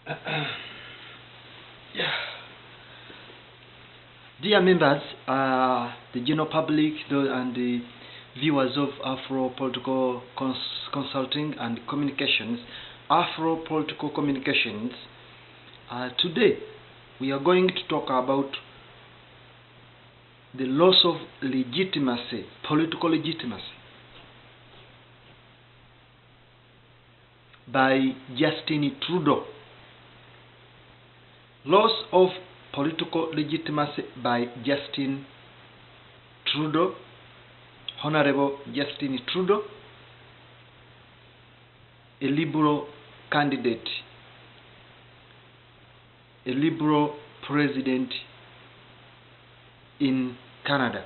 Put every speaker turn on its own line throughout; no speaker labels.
Yeah. Dear members, the general public and the viewers of AfroPolitical Consulting and Communications, AfroPolitical Communications, today we are going to talk about the loss of legitimacy, political legitimacy, by Justin Trudeau. Loss of political legitimacy by Justin Trudeau, Honorable Justin Trudeau, a Liberal candidate, a Liberal president in Canada.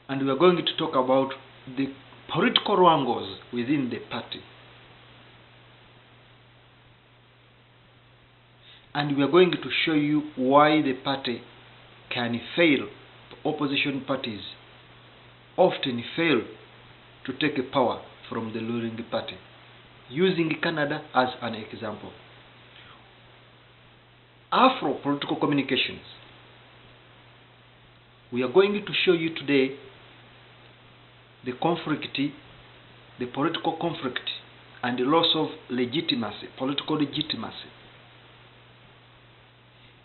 And we are going to talk about the political wrangles within the party. And we are going to show you why the party can fail. Opposition parties often fail to take power from the ruling party, using Canada as an example. AfroPolitical Communications, we are going to show you today the conflict, the political conflict, and the loss of legitimacy, political legitimacy,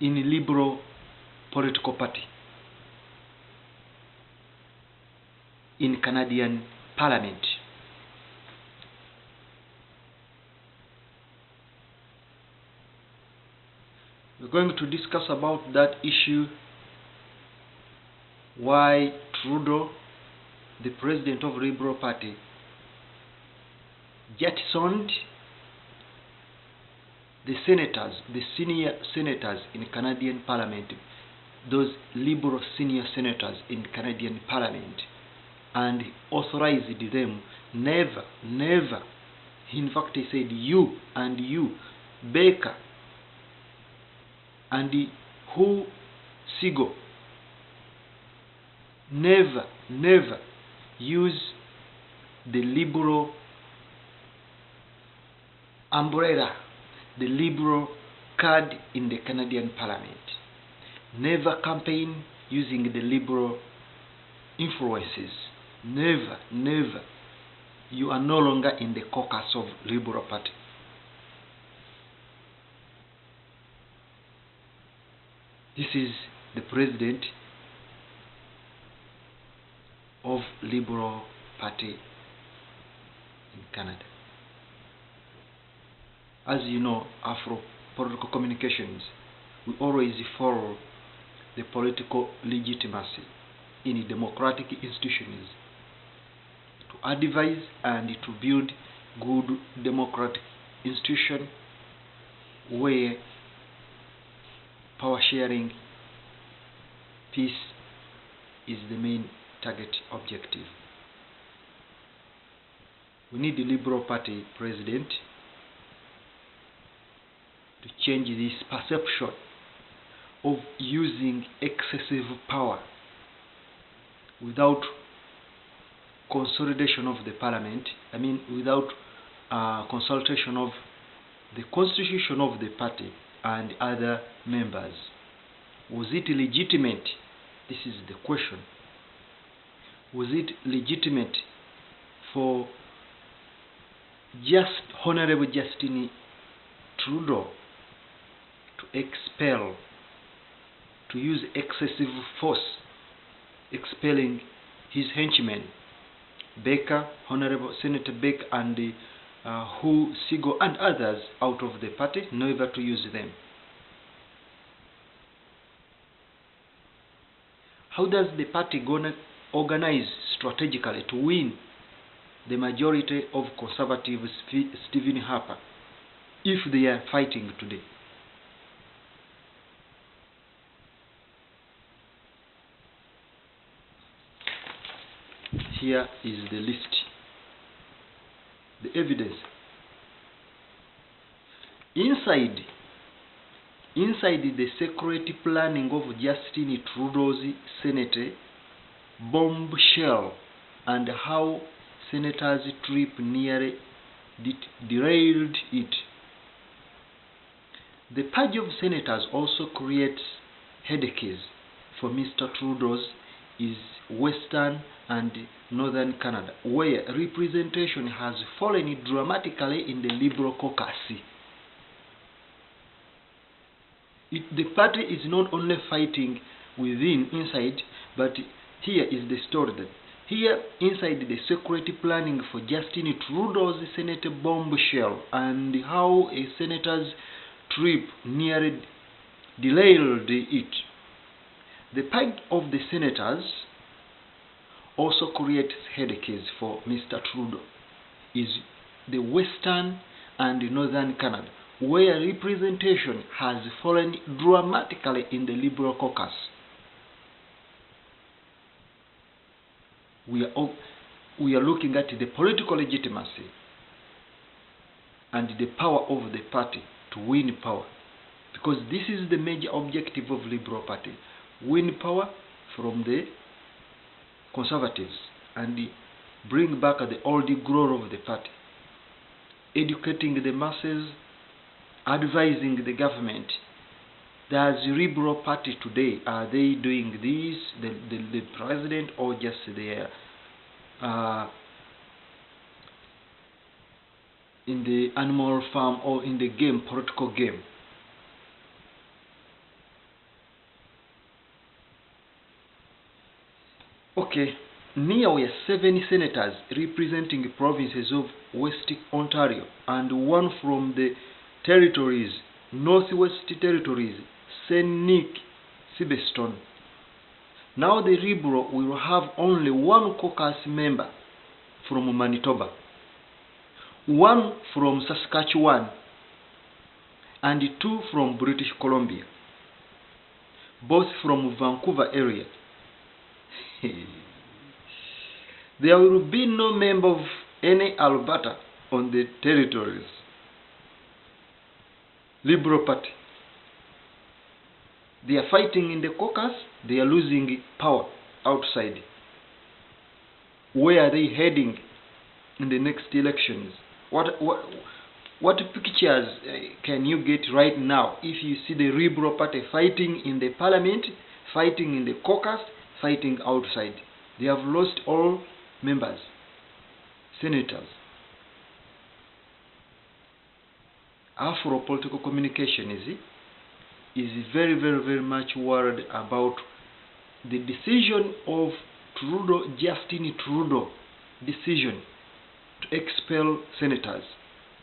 in the Liberal political party in Canadian Parliament. We're going to discuss about that issue, why Trudeau, the president of the Liberal Party, jettisoned the senators, the senior senators in Canadian Parliament, those Liberal senior senators in Canadian Parliament, and authorized them never, in fact he said you, Baker, and who Sigo, never use the Liberal umbrella, the Liberal card in the Canadian Parliament. Never campaign using the Liberal influences. Never. You are no longer in the caucus of Liberal Party. This is the president of Liberal Party in Canada. As you know, AfroPolitical Communications, we always follow the political legitimacy in democratic institutions to advise and to build good democratic institution where power sharing, peace is the main target objective. We need the Liberal Party president to change this perception of using excessive power without consolidation of the parliament, without consultation of the constitution of the party and other members. Was it legitimate? This is the question. Was it legitimate for Honorable Justin Trudeau to expel, to use excessive force, expelling his henchmen, Baker, Honorable Senator Baker, and Hu Sigo and others out of the party, never to use them? How does the party gonna organize strategically to win the majority of conservatives, Stephen Harper, if they are fighting today? Here is the list, the evidence. Inside the secret planning of Justin Trudeau's Senate bombshell, and how senators trip nearly derailed it. The purge of senators also creates headaches for Mr. Trudeau's is Western and Northern Canada, where representation has fallen dramatically in the Liberal caucus. The party is not only fighting inside, but here is the story that here inside the security planning for Justin Trudeau's Senate bombshell and how a senator's trip nearly derailed it. The purge of the senators also creates headaches for Mr. Trudeau is the Western and Northern Canada, where representation has fallen dramatically in the Liberal caucus. We are looking at the political legitimacy and the power of the party to win power, because this is the major objective of Liberal Party: win power from the Conservatives and bring back the old glory of the party, educating the masses, advising the government. Does the Liberal Party today, are they doing this, the president, or just their in the animal farm or in the game, political game? Okay, near were 7 senators representing provinces of West Ontario and 1 from the territories, Northwest Territories, St. Nick, Sibeston. Now the Liberal will have only 1 caucus member from Manitoba, 1 from Saskatchewan, and 2 from British Columbia, both from Vancouver area. There will be no member of any Alberta on the territories. Liberal Party, they are fighting in the caucus, they are losing power outside. Where are they heading in the next elections? What pictures can you get right now if you see the Liberal Party fighting in the parliament, fighting in the caucus, fighting outside? They have lost all members, senators. AfroPoliticalCommunications is very much worried about the decision of Justin Trudeau decision to expel senators,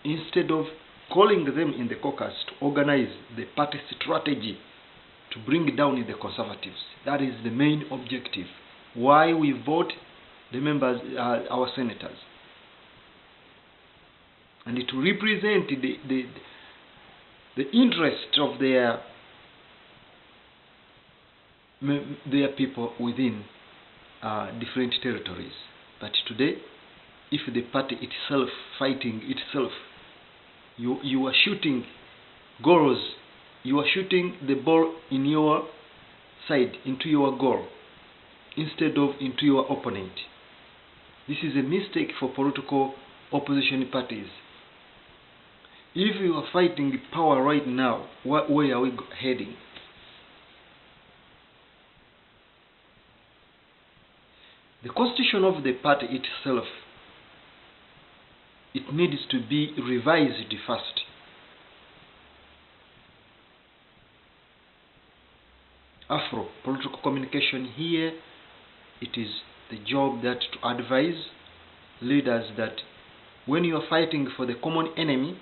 instead of calling them in the caucus to organize the party strategy to bring down the Conservatives. That is the main objective. Why we vote the members, our senators, and to represent the interest of their people within different territories. But today, if the party itself fighting itself, you are shooting goals, you are shooting the ball in your side into your goal instead of into your opponent. This is a mistake for political opposition parties. If you are fighting power right now, where are we heading? The constitution of the party itself, it needs to be revised first. Political communication here, it is the job that to advise leaders that when you are fighting for the common enemy,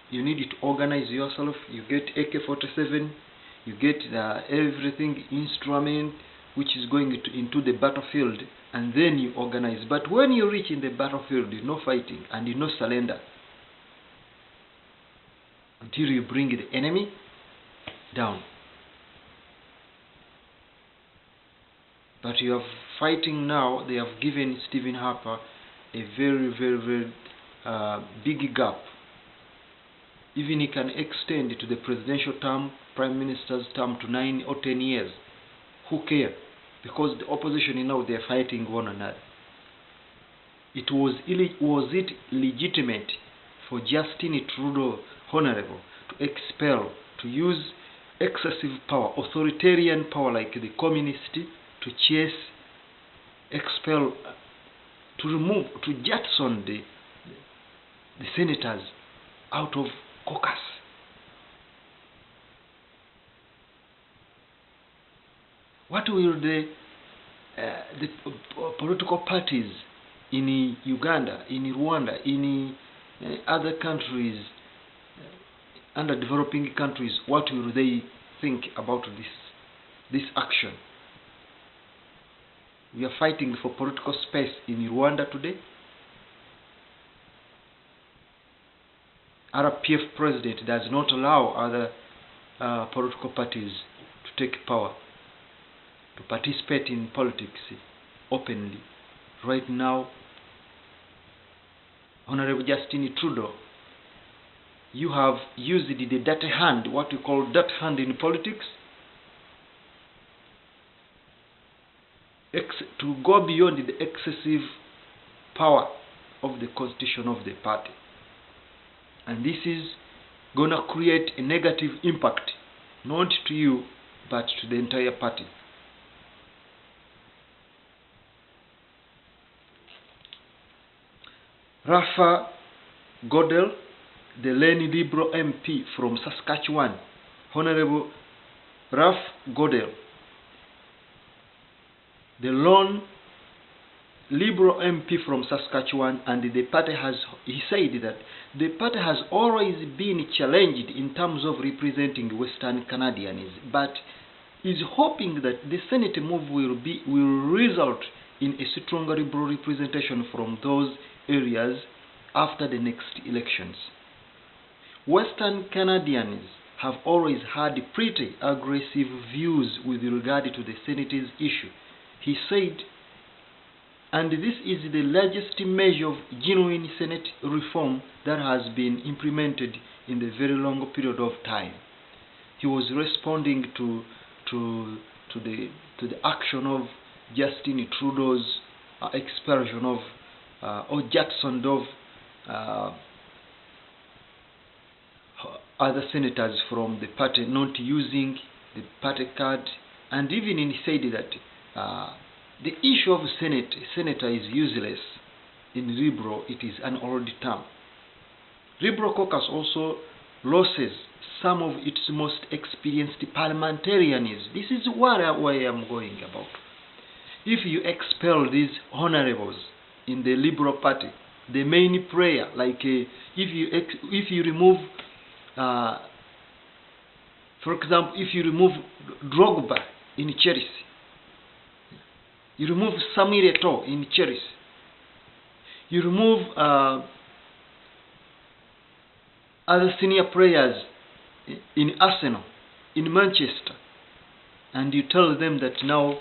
you need to organize yourself. You get AK-47, you get everything, instrument which is going into the battlefield, and then you organize. But when you reach in the battlefield, you no fighting and you no surrender until you bring the enemy down. But you are fighting now. They have given Stephen Harper a very big gap. Even he can extend to the presidential term, prime minister's term to 9 or 10 years. Who cares? Because the opposition now they are fighting one another. Was it legitimate for Justin Trudeau, Honorable, to expel, to use excessive power, authoritarian power like the communist, to chase, expel, to remove, to jettison the senators out of caucus. What will the political parties in Uganda, in Rwanda, in other countries, underdeveloping countries, what will they think about this action? We are fighting for political space in Rwanda today. RPF president does not allow other political parties to take power, to participate in politics openly. Right now, Honorable Justin Trudeau, you have used the dirty hand, what we call dirty hand in politics, to go beyond the excessive power of the constitution of the party. And this is going to create a negative impact, not to you, but to the entire party. Rafa Godel, the lone Liberal MP from Saskatchewan, Honorable Raf Godel, the lone Liberal MP from Saskatchewan, and the party he said that the party has always been challenged in terms of representing Western Canadians, but is hoping that the Senate move will result in a stronger Liberal representation from those areas after the next elections. Western Canadians have always had pretty aggressive views with regard to the Senate's issue, he said, and this is the largest measure of genuine Senate reform that has been implemented in the very long period of time. He was responding to the action of Justin Trudeau's expulsion of or jettisoned of other senators from the party, not using the party card, and even he said that the issue of senator is useless in Liberal. It is an old term. Liberal caucus also loses some of its most experienced parliamentarians. This is where I am going about. If you expel these honorables in the Liberal Party, the main prayer, like if you remove, for example, if you remove Drogba in Chelsea, you remove Samuel Eto'o in Chelsea, you remove other senior players in Arsenal, in Manchester, and you tell them that now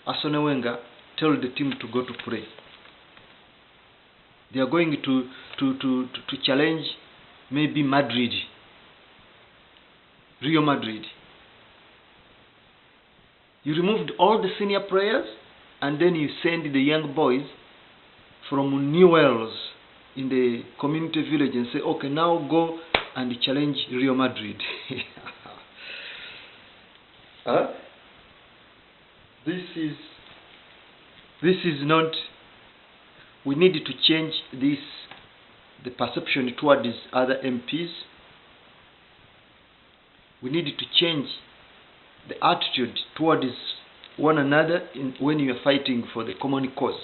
Arsene Wenger tell the team to go to play. They are going to challenge maybe Madrid, Real Madrid. You removed all the senior players, and then you send the young boys from New Wales in the community village and say, okay, now go and challenge Real Madrid. This is not. We need to change this, the perception towards other MPs. We need to change the attitude towards one another when you are fighting for the common cause.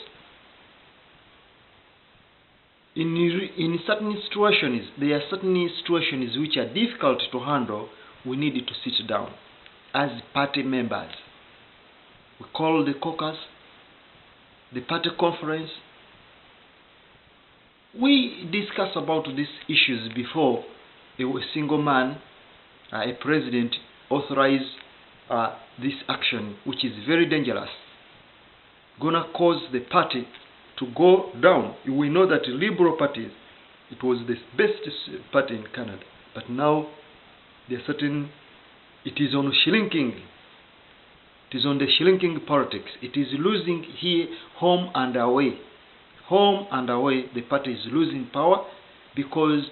In certain situations, there are certain situations which are difficult to handle. We need to sit down as party members. We call the caucus, the party conference. We discuss about these issues before a single man, a president, authorize this action, which is very dangerous, gonna cause the party to go down. We know that the Liberal Party, it was the best party in Canada, but now there are certain, it is on shrinking. It is on the shrinking politics. It is losing here, home and away. Home and away, the party is losing power, because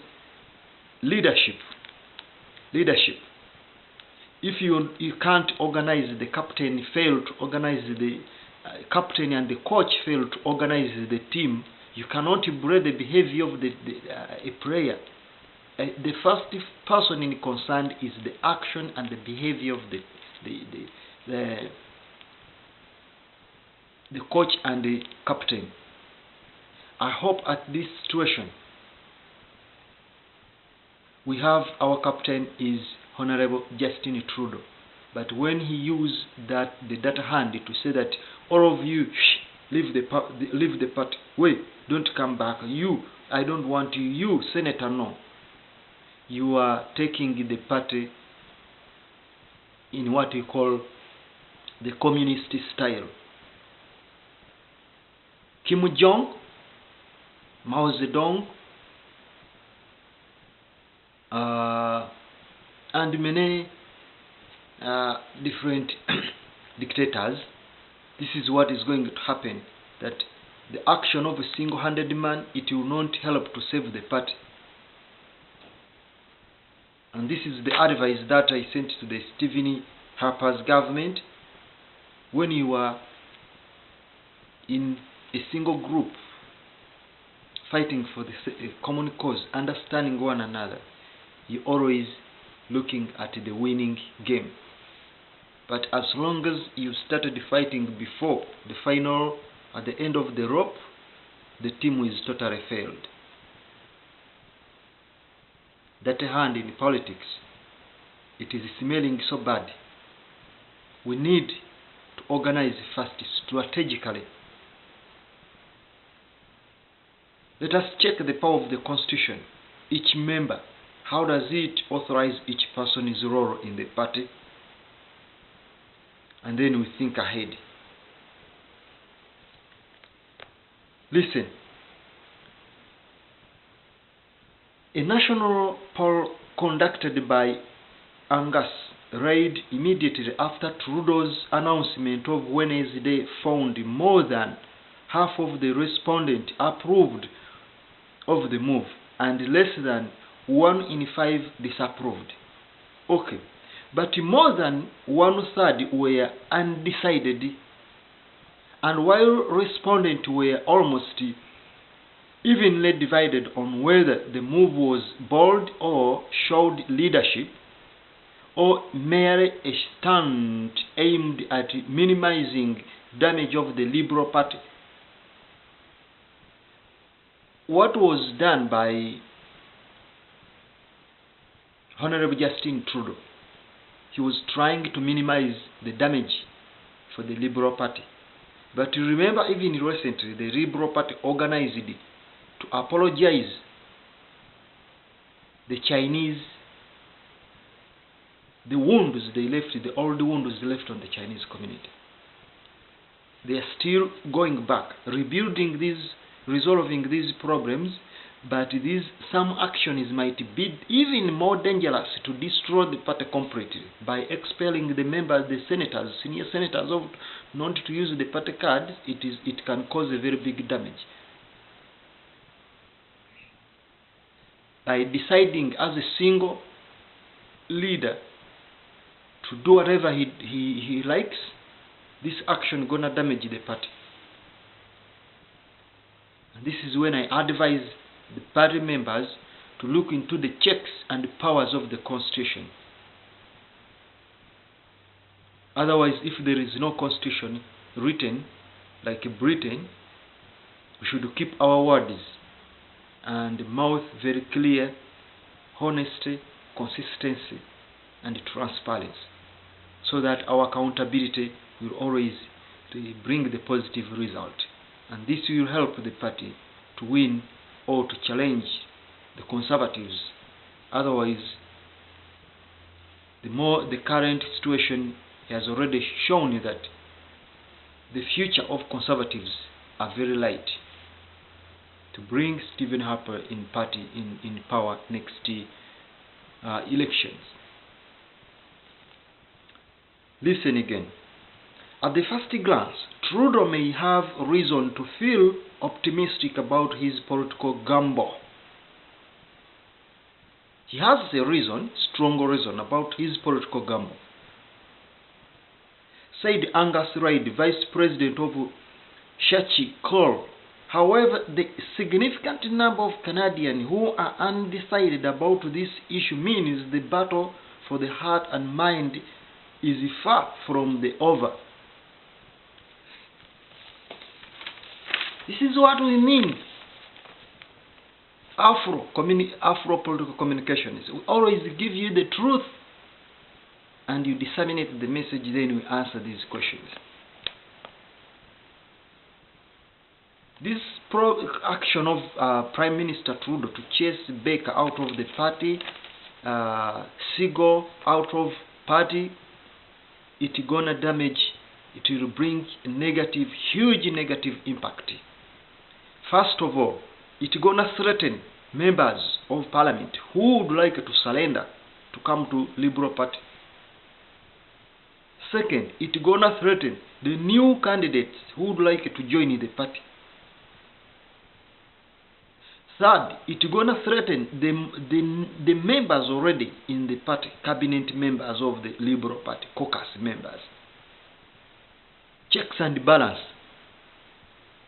leadership, if you can't organize, the captain failed to organize, the captain and the coach failed to organize the team, you cannot break the behavior of a player. The first person in concern is the action and the behavior of the coach and the captain. I hope at this situation we have our captain is Honorable Justin Trudeau, but when he used the data hand to say that all of you leave the party, wait, don't come back, you, I don't want you, you senator, no, you are taking the party in what we call the communist style. Kim Jong, Mao Zedong, and many different dictators. This is what is going to happen, that the action of a single-handed man, it will not help to save the party. And this is the advice that I sent to the Stephen Harper's government. When you are in a single group fighting for the common cause, understanding one another, you always looking at the winning game. But as long as you started fighting before the final, at the end of the rope, the team is totally failed. That hand in politics, it is smelling so bad. We need to organize first strategically. Let us check the power of the Constitution. Each member, how does it authorize each person's role in the party? And then we think ahead. Listen. A national poll conducted by Angus Reid immediately after Trudeau's announcement of Wednesday found more than half of the respondents approved of the move and less than 1 in 5 disapproved. Okay, but more than 1/3 were undecided, and while respondents were almost evenly divided on whether the move was bold or showed leadership, or merely a stunt aimed at minimizing damage of the Liberal Party. What was done by Honorable Justin Trudeau? He was trying to minimize the damage for the Liberal Party. But you remember, even recently, the Liberal Party organized to apologize the Chinese, the wounds they left, the old wounds left on the Chinese community. They are still going back, rebuilding these, resolving these problems, but some actions might be even more dangerous to destroy the party completely by expelling the members, the senators, senior senators, of not to use the party card. It can cause a very big damage. By deciding as a single leader to do whatever he likes, this action gonna damage the party. And this is when I advise the party members to look into the checks and powers of the Constitution. Otherwise, if there is no Constitution written, like Britain, we should keep our words and mouth very clear, honesty, consistency, and transparency, so that our accountability will always bring the positive result. And this will help the party to win or to challenge the Conservatives. Otherwise, the current situation has already shown that the future of Conservatives are very light to bring Stephen Harper in power next elections. Listen again. At the first glance, Trudeau may have reason to feel optimistic about his political gamble. He has a reason, strong reason, about his political gamble. Said Angus Reid, Vice President of Shachi Call. However, the significant number of Canadians who are undecided about this issue means the battle for the heart and mind is far from the over. This is what we mean. Afro-political communications. We always give you the truth and you disseminate the message, then we answer these questions. This action of Prime Minister Trudeau to chase Baker out of the party, Segal out of party, it gonna damage, it will bring a negative, huge negative impact. First of all, it gonna threaten members of parliament who would like to surrender to come to Liberal Party. Second, it gonna threaten the new candidates who would like to join the party. Third, it gonna threaten the members already in the party, cabinet members of the Liberal Party, caucus members. Checks and balance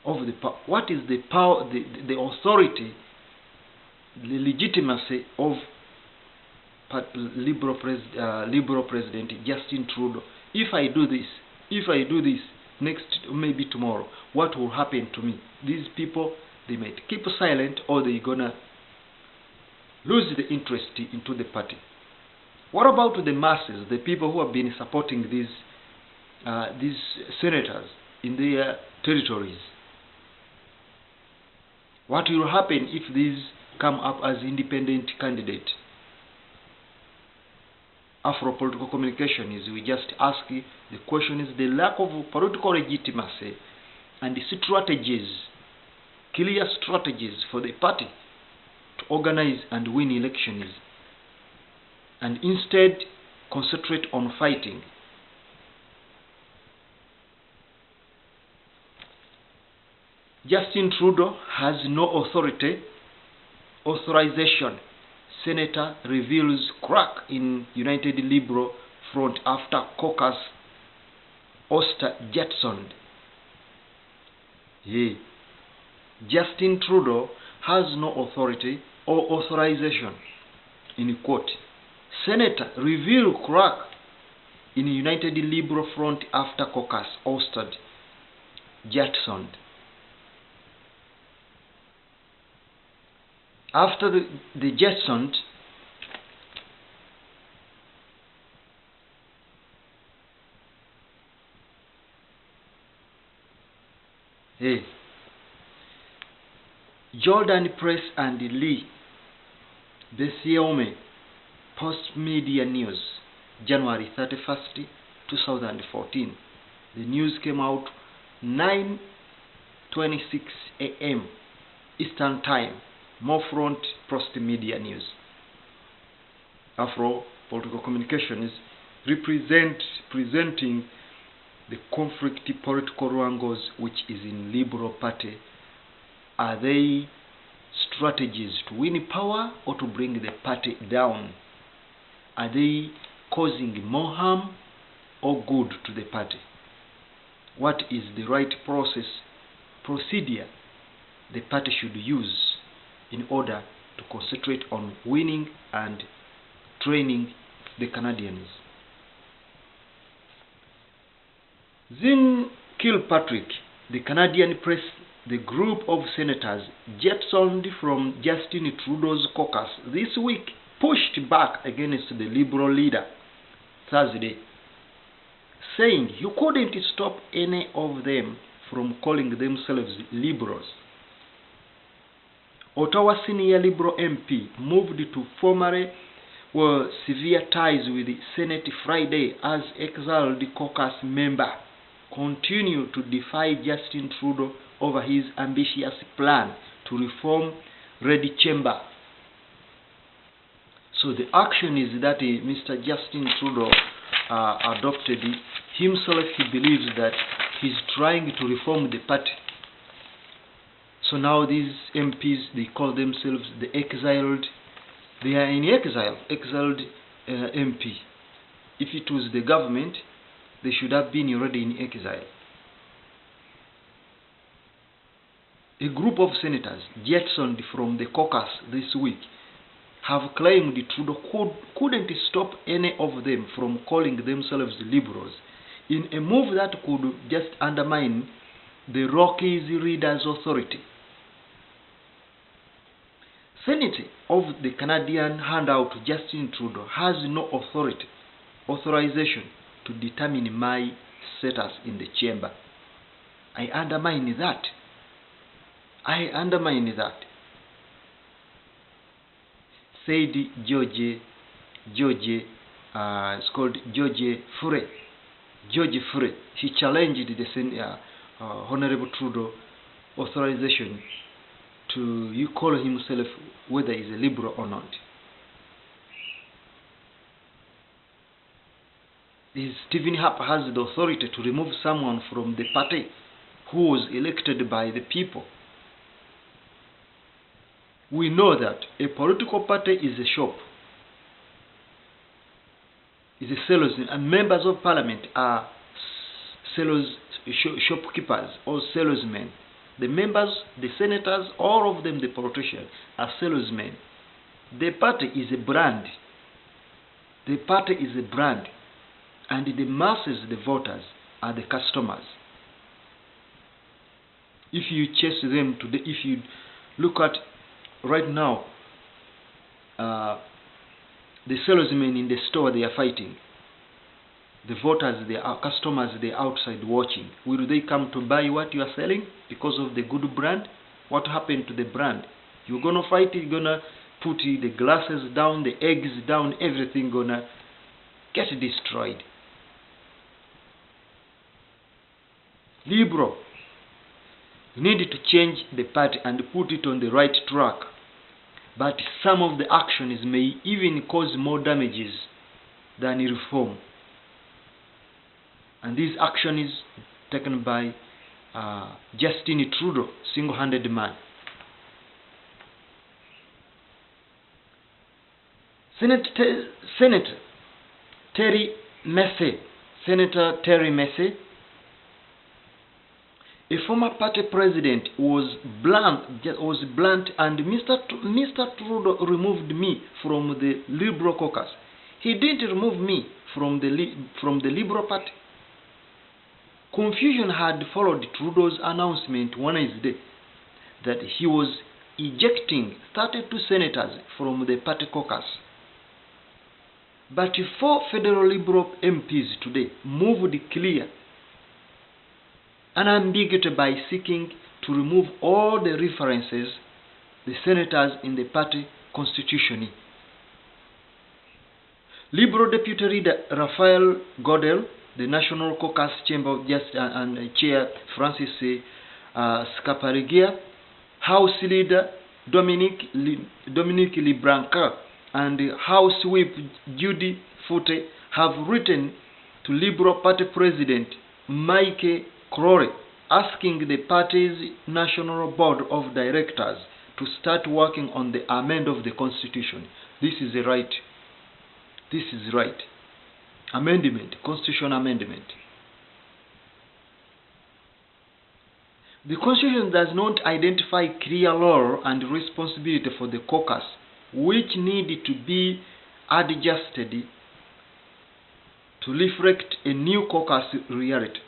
of the power. What is the power, the authority, the legitimacy of Liberal President Justin Trudeau? If I do this next, maybe tomorrow, what will happen to me? These people, they might keep silent, or they're gonna lose the interest into the party. What about the masses, the people who have been supporting these senators in their territories? What will happen if these come up as independent candidates? Afro-political communication is, we just ask you, the question is the lack of political legitimacy and the strategies, clear strategies for the party to organize and win elections, and instead concentrate on fighting. Justin Trudeau has no authorization. Senator reveals crack in United Liberal Front after caucus ouster jettisoned. Yeah. Justin Trudeau has no authority or authorization. In quote, Senator reveal crack in United Liberal Front after caucus ouster jettisoned. After the jettisoned, Jordan Press and Lee, Besiome, Post Media News, January 31st, 2014. The news came out 9:26 a.m. Eastern Time. More Front Post Media News. Afro-political communications presenting the conflict political angles which is in Liberal Party. Are they strategies to win power or to bring the party down? Are they causing more harm or good to the party? What is the right procedure the party should use in order to concentrate on winning and training the Canadians? Zin Kilpatrick, the Canadian press, the group of senators jettisoned from Justin Trudeau's caucus this week, pushed back against the Liberal leader Thursday, saying you couldn't stop any of them from calling themselves Liberals. Ottawa senior Liberal MP moved to formerly severe ties with the Senate Friday as exiled caucus member continue to defy Justin Trudeau over his ambitious plan to reform Red Chamber. So the action is that Mr. Justin Trudeau adopted himself. He believes that he's trying to reform the party. So now these MPs, they call themselves the exiled They are in exile, exiled MP. If it was the government, they should have been already in exile. A group of senators jettisoned from the caucus this week have claimed Trudeau couldn't stop any of them from calling themselves liberals, in a move that could just undermine the Rockies leader's authority. Senate of the Canadian handout Justin Trudeau has no authorization to determine my status in the chamber. I undermine that. Said it's called Furey. Furey. He challenged the Honorable Trudeau authorization to call himself whether he's a liberal or not. Stephen Harper has the authority to remove someone from the party who was elected by the people. We know that a political party is a shop, is a salesman, and members of parliament are shopkeepers or salesmen. The members, the senators, all of them, the politicians, are salesmen. The party is a brand. The party is a brand. And the masses, the voters, are the customers. If you chase them today, if you look at right now, the salesmen in the store, they are fighting. The voters, they are customers, they are outside watching. Will they come to buy what you are selling because of the good brand? What happened to the brand? You're going to fight it, you're going to put the glasses down, the eggs down, everything going to get destroyed. Liberal, you need to change the party and put it on the right track. But some of the actions may even cause more damages than reform. And this action is taken by Justin Trudeau, single-handed man. Senator Terry Massey, a former party president, was blunt, and Mr. Trudeau removed me from the Liberal caucus. He didn't remove me from the Liberal Party. Confusion had followed Trudeau's announcement Wednesday that he was ejecting 32 senators from the party caucus. But 4 federal Liberal MPs today moved clear unambiguous by seeking to remove all the references the senators in the party constitution. Liberal Deputy Leader Raphael Godel, the National Caucus Chamber of Justice and Chair Francis Scaparigia, House Leader Dominique Libranca, and House Whip Judy Foote have written to Liberal Party President Mike Crowley, asking the party's National Board of Directors to start working on the amendment of the Constitution. This is right. This is right. Amendment, Constitution amendment. The Constitution does not identify clear role and responsibility for the caucus, which need to be adjusted to reflect a new caucus reality.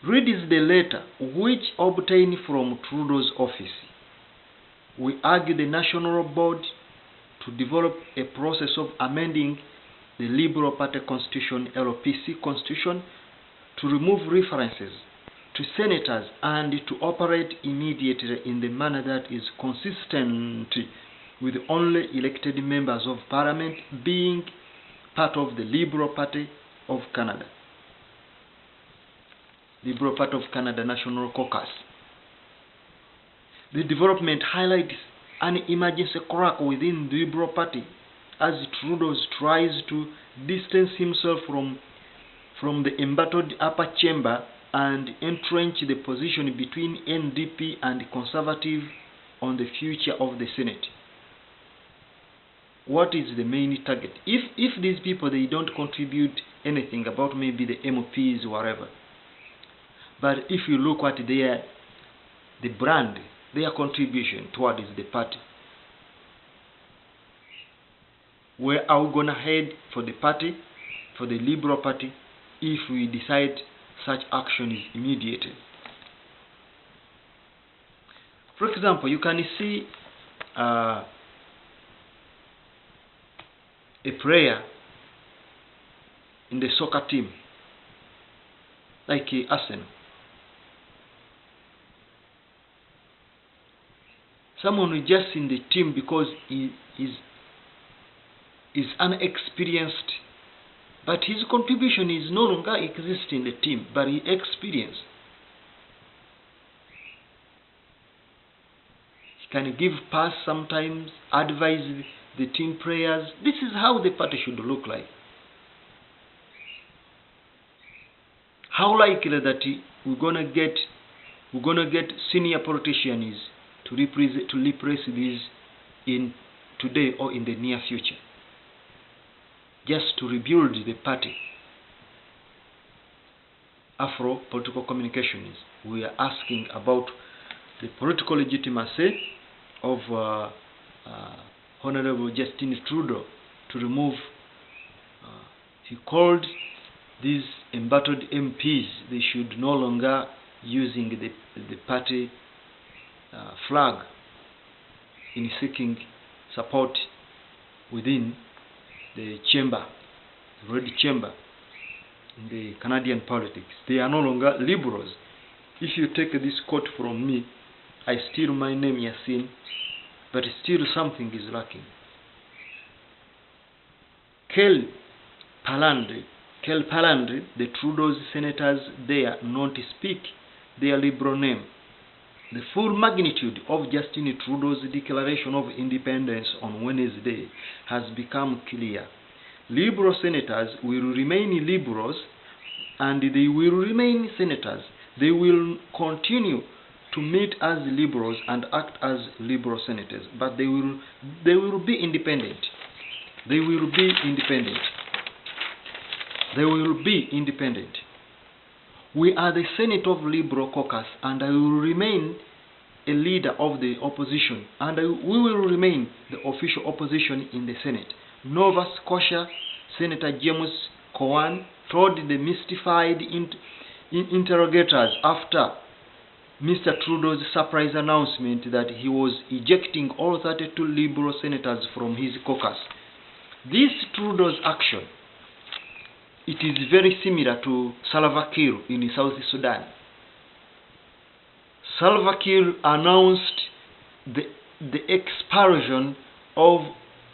Read is the letter which obtained from Trudeau's office. We argue the National Board to develop a process of amending the Liberal Party Constitution, LPC Constitution, to remove references to senators and to operate immediately in the manner that is consistent with only elected members of Parliament being part of the Liberal Party of Canada. Liberal Party of Canada National Caucus. The development highlights an emergency crack within the Liberal Party as Trudeau tries to distance himself from the embattled upper chamber and entrench the position between NDP and Conservative on the future of the Senate. what is the main target? If these people, they don't contribute anything about maybe the MPs or whatever, but if you look at the brand, their contribution towards the party, where are we gonna head for the party, for the Liberal Party, if we decide such action is immediate? For example, you can see a player in the soccer team, like Arsenal. Someone who just in the team because he is unexperienced, but his contribution is no longer exist in the team, but he experienced. He can give pass sometimes, advise the team players. This is how the party should look like. How likely that we're gonna get senior politicians to replace these in today or in the near future, just to rebuild the party. AfroPoliticalCommunications, we are asking about the political legitimacy of Honorable Justin Trudeau to remove, he called these embattled MPs, they should no longer using the party flag in seeking support within the chamber, the red chamber in the Canadian politics. They are no longer liberals. If you take this quote from me, I still my name Yasin, but still something is lacking. Quel Palandre, the Trudeau's senators there not speak their liberal name. The full magnitude of Justin Trudeau's declaration of independence on Wednesday has become clear. Liberal senators will remain liberals and they will remain senators. They will continue to meet as liberals and act as liberal senators, but they will be independent. They will be independent. They will be independent. We are the Senate of Liberal Caucus, and I will remain a leader of the opposition, and we will remain the official opposition in the Senate. Nova Scotia Senator James Cowan told the mystified interrogators after Mr. Trudeau's surprise announcement that he was ejecting all 32 Liberal senators from his caucus. This Trudeau's action, it is very similar to Salva Kiir in South Sudan. Salva Kiir announced the expulsion of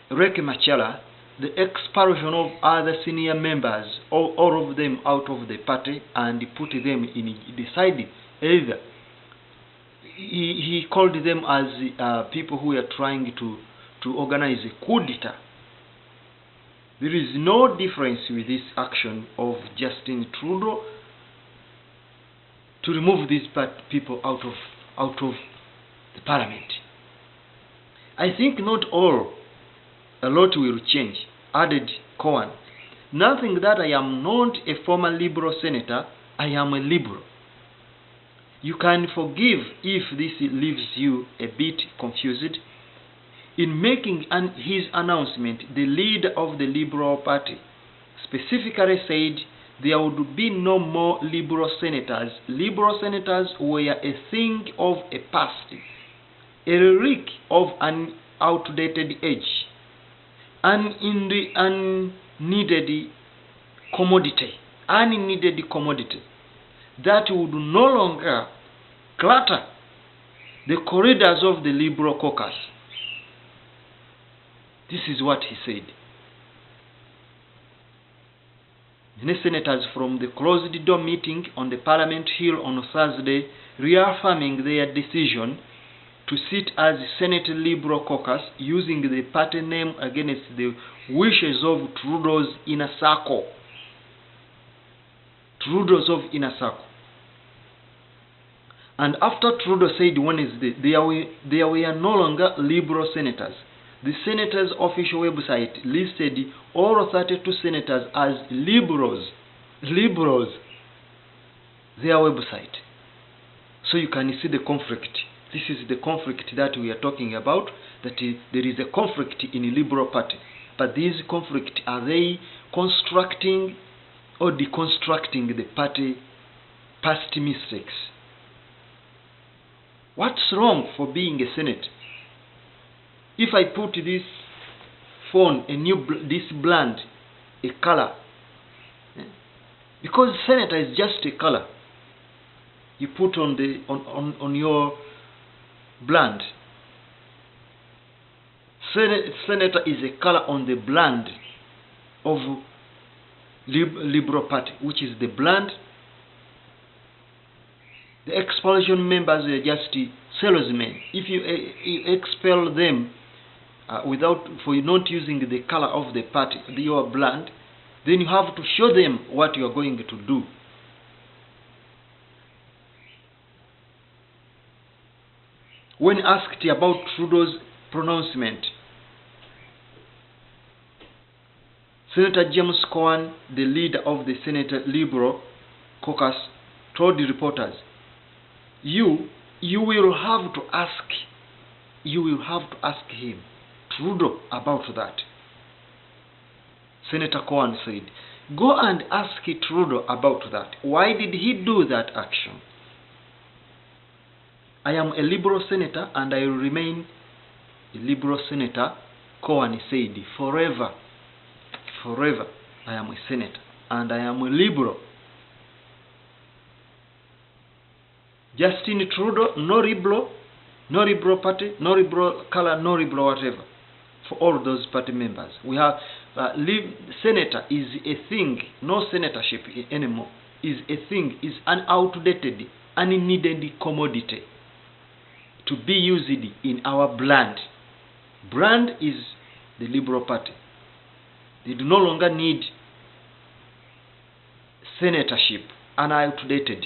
Riek Machar, the expulsion of other senior members, all of them out of the party, and put them in, decided either. He called them as people who are trying to organize a coup d'etat. There is no difference with this action of Justin Trudeau to remove these people out of the parliament. I think not all, a lot will change, added Cowan. Nothing that I am not a former Liberal senator, I am a Liberal. You can forgive if this leaves you a bit confused. In making his announcement, the leader of the Liberal Party specifically said there would be no more Liberal senators. Liberal senators were a thing of a past, a relic of an outdated age, an unneeded commodity that would no longer clutter the corridors of the Liberal caucus. This is what he said. Many senators from the closed-door meeting on the Parliament Hill on Thursday reaffirming their decision to sit as Senate Liberal caucus using the party name against the wishes of Trudeau's inner circle. And after Trudeau said Wednesday there were no longer Liberal senators, The Senators' official website listed all 32 senators as liberals. Liberals. Their website. So you can see the conflict. This is the conflict that we are talking about, that there is a conflict in the Liberal Party. But these conflicts, are they constructing or deconstructing the party past mistakes? What's wrong for being a Senate? If I put this phone, this brand, a color, because senator is just a color you put on your brand. Senator is a color on the brand of Liberal Party, which is the brand. The expulsion members are just salesmen. If you expel them for not using the color of the party, your brand, then you have to show them what you are going to do. When asked about Trudeau's pronouncement, Senator James Cowan, the leader of the Senate Liberal caucus, told the reporters, you will have to ask him, Trudeau, about that. Senator Cowan said, go and ask Trudeau about that. Why did he do that action? I am a Liberal senator and I will remain a Liberal senator, Cowan said, forever. Forever I am a senator and I am a Liberal. Justin Trudeau, no Liberal Party, no Liberal color, no Liberal whatever. For all those party members, we have senator is a thing, no senatorship anymore. Is a thing, is an outdated, unneeded commodity to be used in our brand. Brand is the Liberal Party. They do no longer need senatorship, and outdated.